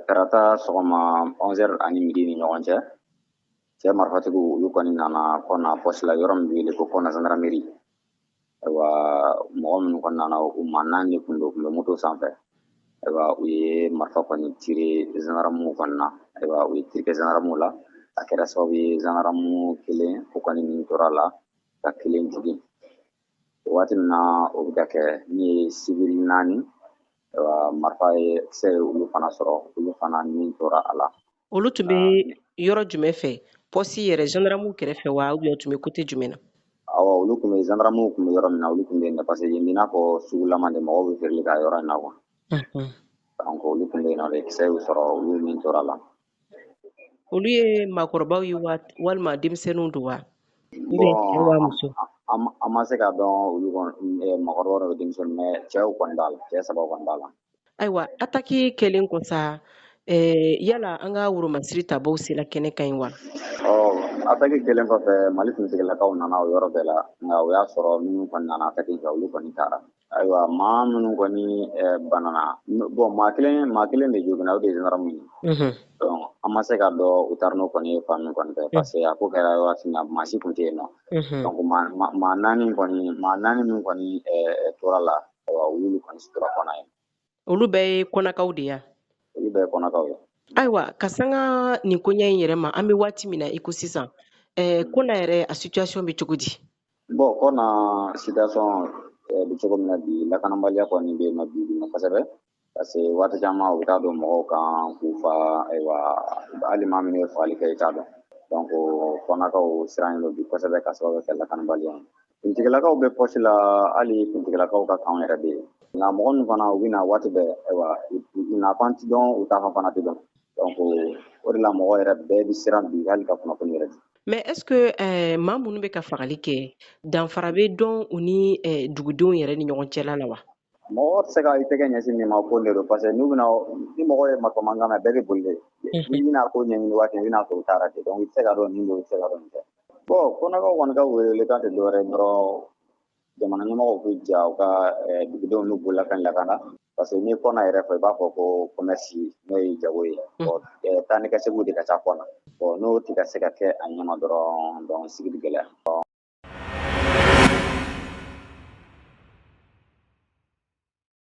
Tarata sɔgɔma 11h ani midi ni ɲɔgɔn cɛ cɛ marifatigiw olu kɔni nana kɔna poste la yɔrɔ min bɛ wele ko kɔna gendarmerie ayiwa mɔgɔ minnu kɔni nana u maa 4 de tun bɛ moto sanfɛ ayiwa u ye marifa kɔni tiré gendarmew kɔni na ayiwa u ye tir kɛ gendarmew la a kɛra sababu ye gendarme kelen o kɔni min tora la ka kelen jigin waati min na o bɛ ka kɛ min ye civil 4 marifa ye kisɛ ye olu fana sɔrɔ olu fana min tora a la. Olu tun bɛ yɔrɔ jumɛn fɛ poste yɛrɛ gendarmew kɛrɛfɛ wa ou bien tun bɛ côté jumɛn na? Awɔ olu tun bɛ gendarmew tun bɛ yɔrɔ min na olu tun bɛ yen parce que yen bɛ i n'a fɔ sugulama de mɔgɔw bɛ feereli kɛ yɔrɔ in na quoi. Donc olu tun bɛ yen nɔ de kisɛ y'u sɔrɔ olu min tora la. Olu ye maakɔrɔbaw ye walima denmisɛnninw don wa? Bon an ma se k'a dɔn olu maakɔrɔbaw de denmisɛnninw mais cɛw kɔni b'a la cɛ 3 kɔni b'a la. Ayiwa attaque kɛlen kɔ sa yala an ka Woromasiri tabaw sera kɛnɛ kan wa? Attaque kɛlen kɔfɛ Mali finitigilakaw nana o yɔrɔ bɛɛ la nka o y'a sɔrɔ minnu kɔni nana attaque kɛ olu kɔni taara. Ayiwa maa minnu kɔni banana bon maa kelen de joginna o de ye gendarme ye. Donc an ma se k'a dɔn u taara n'o kɔni ye fan min kɔni fɛ parce que a ko kɛra waati min na maa si tun tɛ yen nɔ. Donc maa 4 min kɔni tora la ayiwa olu kɔni tora kɔnɔ ye. Olu bɛɛ ye kɔnakaw de ye? Olu bɛɛ ye kɔnakaw ye. Ayiwa ka sanga nin koɲɛ in yɛrɛ ma an bɛ waati min na i ko sisan Kɔna yɛrɛ a situation bɛ cogo di? Bon Kɔna situation bɛ cogo min na bi lakanabaliya kɔni bɛ yen nɔ bi kosɛbɛ parce que waati caman u bɛ taa don mɔgɔw kan k'u fa ayiwa hali maa minnu ye fagali kɛ i t'a dɔn donc Kɔnakaw siran don bi kosɛbɛ ka sababu kɛ lakanabaliya ye. Finitigilakaw bɛ poste la hali finitigilakaw ka kan yɛrɛ bɛ yen nka mɔgɔ ninnu fana u bɛ na waati bɛɛ ayiwa nafan tɛ dɔn u taa fan fana tɛ dɔn donc o de la mɔgɔ yɛrɛ bɛɛ bɛ siran bi hali ka kunnafoni yɛrɛ di. Mais est-ce que maa minnu bɛ ka fagali kɛ danfara bɛ dɔn u ni dugudenw yɛrɛ ni ɲɔgɔn cɛla la wa? Mɔgɔ tɛ se ka i tɛgɛ ɲɛsin nin ma ko de don parce que ni mɔgɔ ye marifa mankan mɛn bɛɛ bɛ boli de n'i bɛna ko ɲɛɲini waati i bɛna sɔrɔ u taara ten donc i tɛ se ka dɔn nin don i tɛ se ka dɔn nin tɛ. Bon Kɔnakaw kɔni ka welekan tɛ dɔwɛrɛ dɔrɔn jamana ɲɛmɔgɔw k'u ja u ka dugudenw n'u bololafɛn lakana parce que n'i ye Kɔna yɛrɛ fɔ i b'a fɔ ko commerce n'o ye jago ye taa ni ka seginw de ka ca Kɔna bon n'o tɛ ka se ka kɛ a ɲɛma dɔrɔn donc sigi bɛ gɛlɛya.